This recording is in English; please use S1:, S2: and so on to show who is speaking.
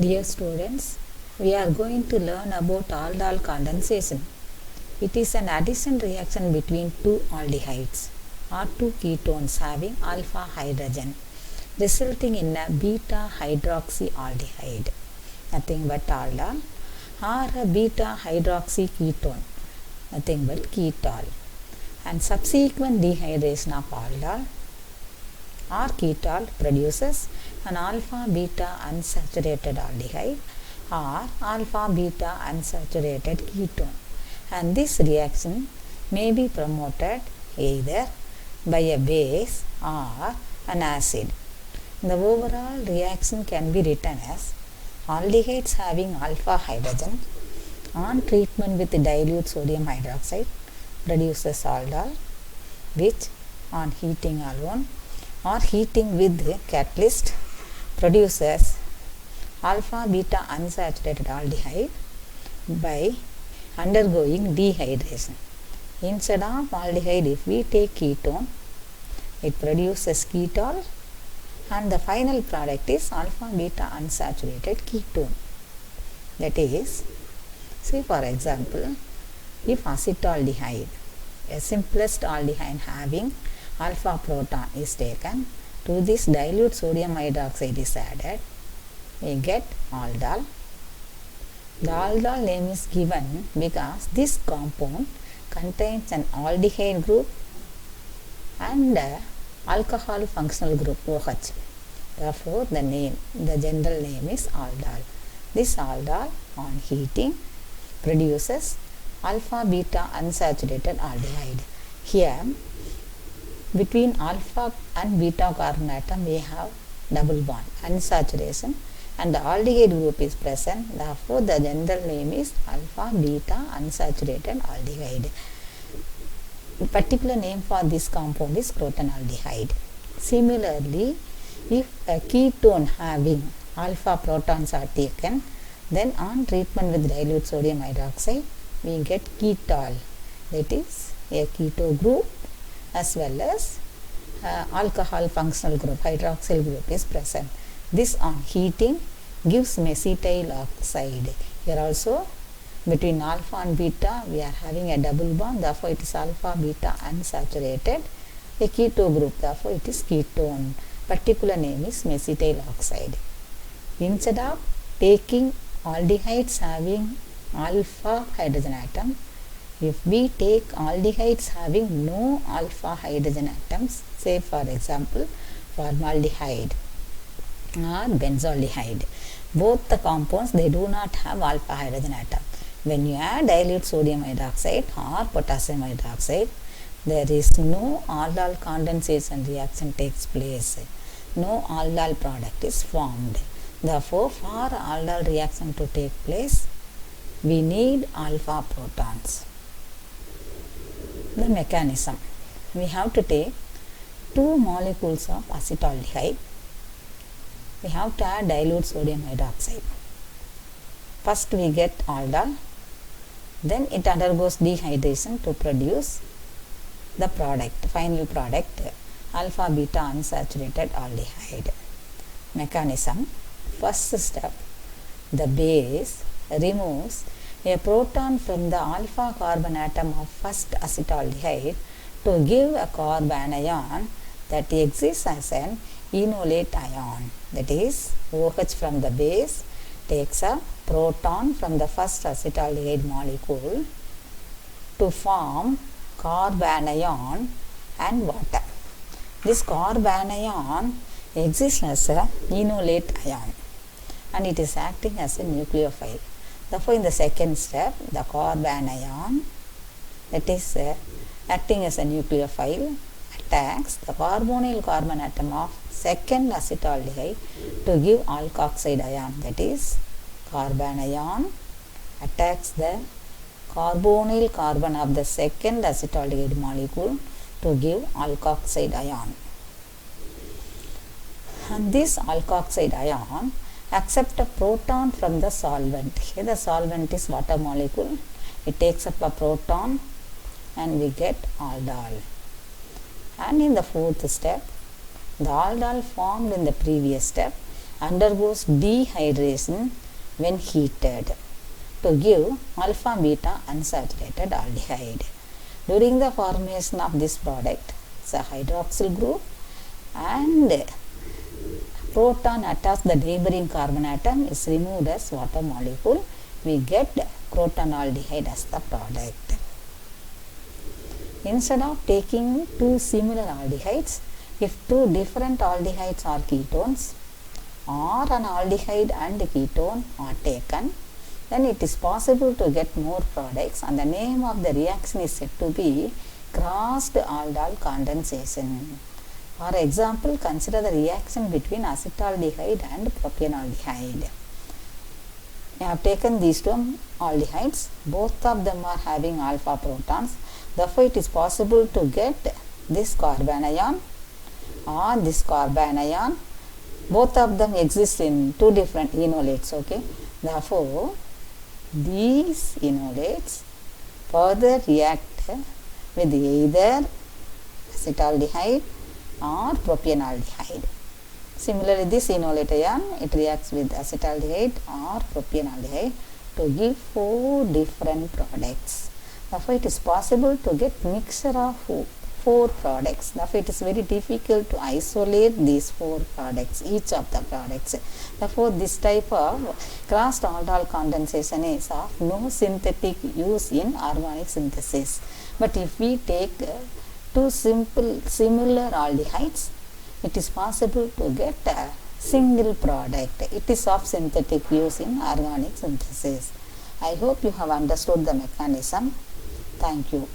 S1: Dear students, we are going to learn about aldol condensation. It is an addition reaction between two aldehydes or two ketones having alpha hydrogen, resulting in a beta hydroxyaldehyde, nothing but aldol, or a beta hydroxy ketone, nothing but ketol, and subsequent dehydration of aldol or ketol produces an alpha beta unsaturated aldehyde or alpha beta unsaturated ketone, and this reaction may be promoted either by a base or an acid. The overall reaction can be written as aldehydes having alpha hydrogen on treatment with dilute sodium hydroxide produces aldol, which on heating alone or heating with catalyst produces alpha beta unsaturated aldehyde by undergoing dehydration. Instead of aldehyde, if we take ketone, it produces ketol, and the final product is alpha beta unsaturated ketone. That is, say for example, if acetaldehyde, a simplest aldehyde having alpha proton is taken, to this dilute sodium hydroxide is added, we get aldol. The aldol name is given because this compound contains an aldehyde group and alcohol functional group OH. Therefore, the general name is aldol. This aldol on heating produces alpha beta unsaturated aldehyde. Here, between alpha and beta carbon atom we have double bond, unsaturation, and the aldehyde group is present. Therefore, the general name is alpha beta unsaturated aldehyde. The particular name for this compound is crotonaldehyde. Similarly, if a ketone having alpha protons are taken, then on treatment with dilute sodium hydroxide, we get ketol, that is a keto group as well as alcohol functional group, hydroxyl group is present. This on heating gives mesithyl oxide. Here also between alpha and beta we are having a double bond, therefore it is alpha beta unsaturated, a keto group, therefore it is ketone. Particular name is mesithyl oxide. Instead of taking aldehydes having alpha hydrogen atom, if we take aldehydes having no alpha hydrogen atoms, say for example formaldehyde or benzaldehyde, both the compounds they do not have alpha hydrogen atom. When you add dilute sodium hydroxide or potassium hydroxide, there is no aldol condensation reaction takes place. No aldol product is formed. Therefore, for aldol reaction to take place, we need alpha protons. The mechanism. We have to take two molecules of acetaldehyde. We have to add dilute sodium hydroxide. First we get aldol, then it undergoes dehydration to produce the product, final product, alpha beta unsaturated aldehyde. Mechanism. First step, the base removes a proton from the alpha carbon atom of first acetaldehyde to give a carbanion that exists as an enolate ion. That is, OH from the base takes a proton from the first acetaldehyde molecule to form carbanion and water. This carbanion exists as a enolate ion and it is acting as a nucleophile. Therefore, in the second step, the carbanion, that is acting as a nucleophile, attacks the carbonyl carbon atom of second acetaldehyde to give alkoxide ion. That is, carbanion attacks the carbonyl carbon of the second acetaldehyde molecule to give alkoxide ion. And this alkoxide ion accepts a proton from the solvent. Here the solvent is water molecule. It takes up a proton and we get aldol. And in the fourth step, the aldol formed in the previous step undergoes dehydration when heated to give alpha beta unsaturated aldehyde. During the formation of this product, the hydroxyl group and proton attached the neighboring carbon atom is removed as water molecule. We get crotonaldehyde as the product. Instead of taking two similar aldehydes, if two different aldehydes are ketones or an aldehyde and ketone are taken, then it is possible to get more products, and the name of the reaction is said to be crossed aldol condensation. For example, consider the reaction between acetaldehyde and propanaldehyde. I have taken these two aldehydes, both of them are having alpha protons, therefore it is possible to get this carbanion or this carbanion. Both of them exist in two different enolates, okay. Therefore, these enolates further react with either acetaldehyde or propanaldehyde. Similarly, this enolate ion, it reacts with acetaldehyde or propanaldehyde to give 4 different products. Therefore, it is possible to get mixture of 4 products. Therefore, it is very difficult to isolate these 4 products, each of the products. Therefore, this type of crossed aldol condensation is of no synthetic use in organic synthesis. But if we take two similar aldehydes, it is possible to get a single product. It is of synthetic use in organic synthesis. I hope you have understood the mechanism. Thank you.